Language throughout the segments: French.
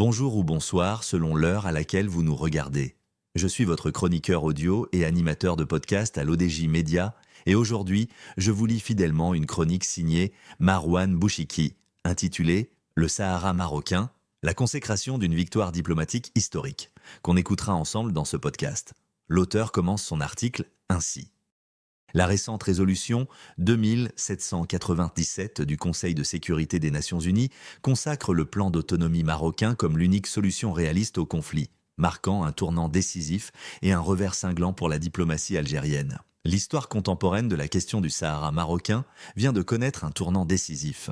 Bonjour ou bonsoir selon l'heure à laquelle vous nous regardez. Je suis votre chroniqueur audio et animateur de podcast à l'ODJ Média et aujourd'hui, je vous lis fidèlement une chronique signée Marwan Bouchiki, intitulée Le Sahara marocain, la consécration d'une victoire diplomatique historique, qu'on écoutera ensemble dans ce podcast. L'auteur commence son article ainsi. La récente résolution 2797 du Conseil de sécurité des Nations Unies consacre le plan d'autonomie marocain comme l'unique solution réaliste au conflit, marquant un tournant décisif et un revers cinglant pour la diplomatie algérienne. L'histoire contemporaine de la question du Sahara marocain vient de connaître un tournant décisif.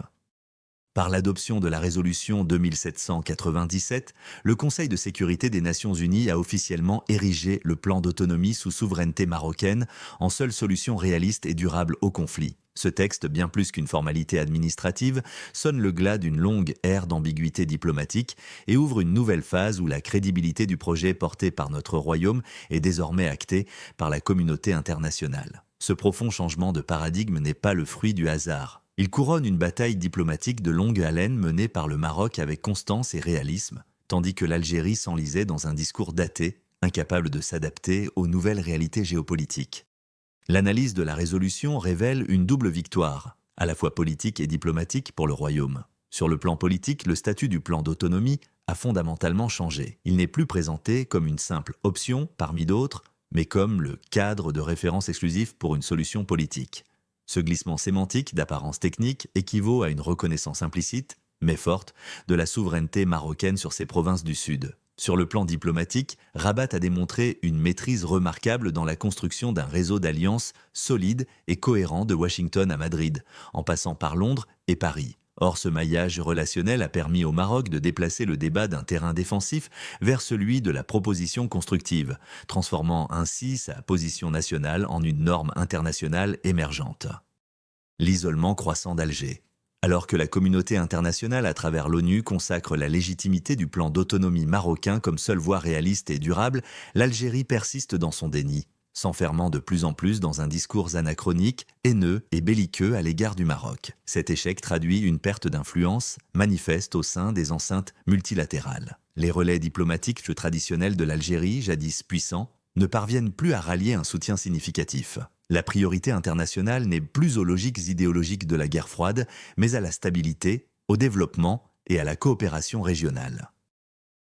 Par l'adoption de la résolution 2797, le Conseil de sécurité des Nations Unies a officiellement érigé le plan d'autonomie sous souveraineté marocaine en seule solution réaliste et durable au conflit. Ce texte, bien plus qu'une formalité administrative, sonne le glas d'une longue ère d'ambiguïté diplomatique et ouvre une nouvelle phase où la crédibilité du projet porté par notre royaume est désormais actée par la communauté internationale. Ce profond changement de paradigme n'est pas le fruit du hasard. Il couronne une bataille diplomatique de longue haleine menée par le Maroc avec constance et réalisme, tandis que l'Algérie s'enlisait dans un discours daté, incapable de s'adapter aux nouvelles réalités géopolitiques. L'analyse de la résolution révèle une double victoire, à la fois politique et diplomatique pour le royaume. Sur le plan politique, le statut du plan d'autonomie a fondamentalement changé. Il n'est plus présenté comme une simple option parmi d'autres, mais comme le cadre de référence exclusif pour une solution politique. Ce glissement sémantique d'apparence technique équivaut à une reconnaissance implicite, mais forte, de la souveraineté marocaine sur ses provinces du Sud. Sur le plan diplomatique, Rabat a démontré une maîtrise remarquable dans la construction d'un réseau d'alliances solide et cohérent de Washington à Madrid, en passant par Londres et Paris. Or, ce maillage relationnel a permis au Maroc de déplacer le débat d'un terrain défensif vers celui de la proposition constructive, transformant ainsi sa position nationale en une norme internationale émergente. L'isolement croissant d'Alger. Alors que la communauté internationale à travers l'ONU consacre la légitimité du plan d'autonomie marocain comme seule voie réaliste et durable, l'Algérie persiste dans son déni, s'enfermant de plus en plus dans un discours anachronique, haineux et belliqueux à l'égard du Maroc. Cet échec traduit une perte d'influence manifeste au sein des enceintes multilatérales. Les relais diplomatiques traditionnels de l'Algérie, jadis puissants, ne parviennent plus à rallier un soutien significatif. La priorité internationale n'est plus aux logiques idéologiques de la guerre froide, mais à la stabilité, au développement et à la coopération régionale.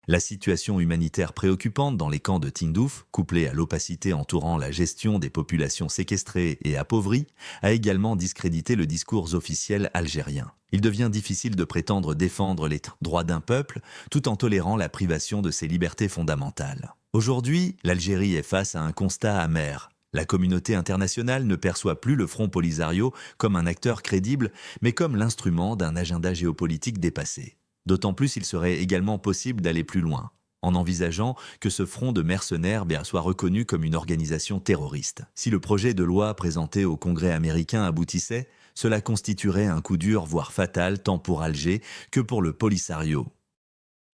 La situation humanitaire préoccupante dans les camps de Tindouf, couplée à l'opacité entourant la gestion des populations séquestrées et appauvries, a également discrédité le discours officiel algérien. Il devient difficile de prétendre défendre les droits d'un peuple tout en tolérant la privation de ses libertés fondamentales. Aujourd'hui, l'Algérie est face à un constat amer. La communauté internationale ne perçoit plus le Front Polisario comme un acteur crédible, mais comme l'instrument d'un agenda géopolitique dépassé. D'autant plus il serait également possible d'aller plus loin, en envisageant que ce front de mercenaires soit reconnu comme une organisation terroriste. Si le projet de loi présenté au Congrès américain aboutissait, cela constituerait un coup dur voire fatal tant pour Alger que pour le Polisario.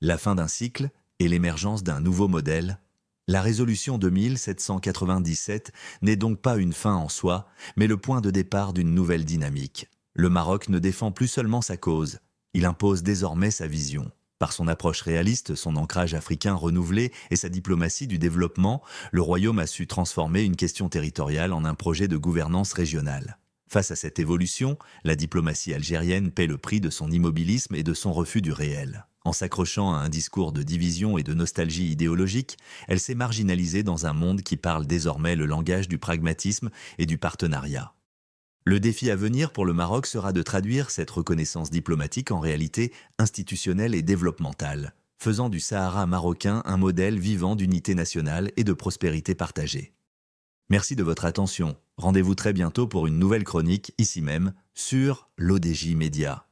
La fin d'un cycle et l'émergence d'un nouveau modèle. La résolution 2797 n'est donc pas une fin en soi, mais le point de départ d'une nouvelle dynamique. Le Maroc ne défend plus seulement sa cause, il impose désormais sa vision. Par son approche réaliste, son ancrage africain renouvelé et sa diplomatie du développement, le Royaume a su transformer une question territoriale en un projet de gouvernance régionale. Face à cette évolution, la diplomatie algérienne paie le prix de son immobilisme et de son refus du réel. En s'accrochant à un discours de division et de nostalgie idéologique, elle s'est marginalisée dans un monde qui parle désormais le langage du pragmatisme et du partenariat. Le défi à venir pour le Maroc sera de traduire cette reconnaissance diplomatique en réalité institutionnelle et développementale, faisant du Sahara marocain un modèle vivant d'unité nationale et de prospérité partagée. Merci de votre attention. Rendez-vous très bientôt pour une nouvelle chronique, ici même, sur l'ODJ Média.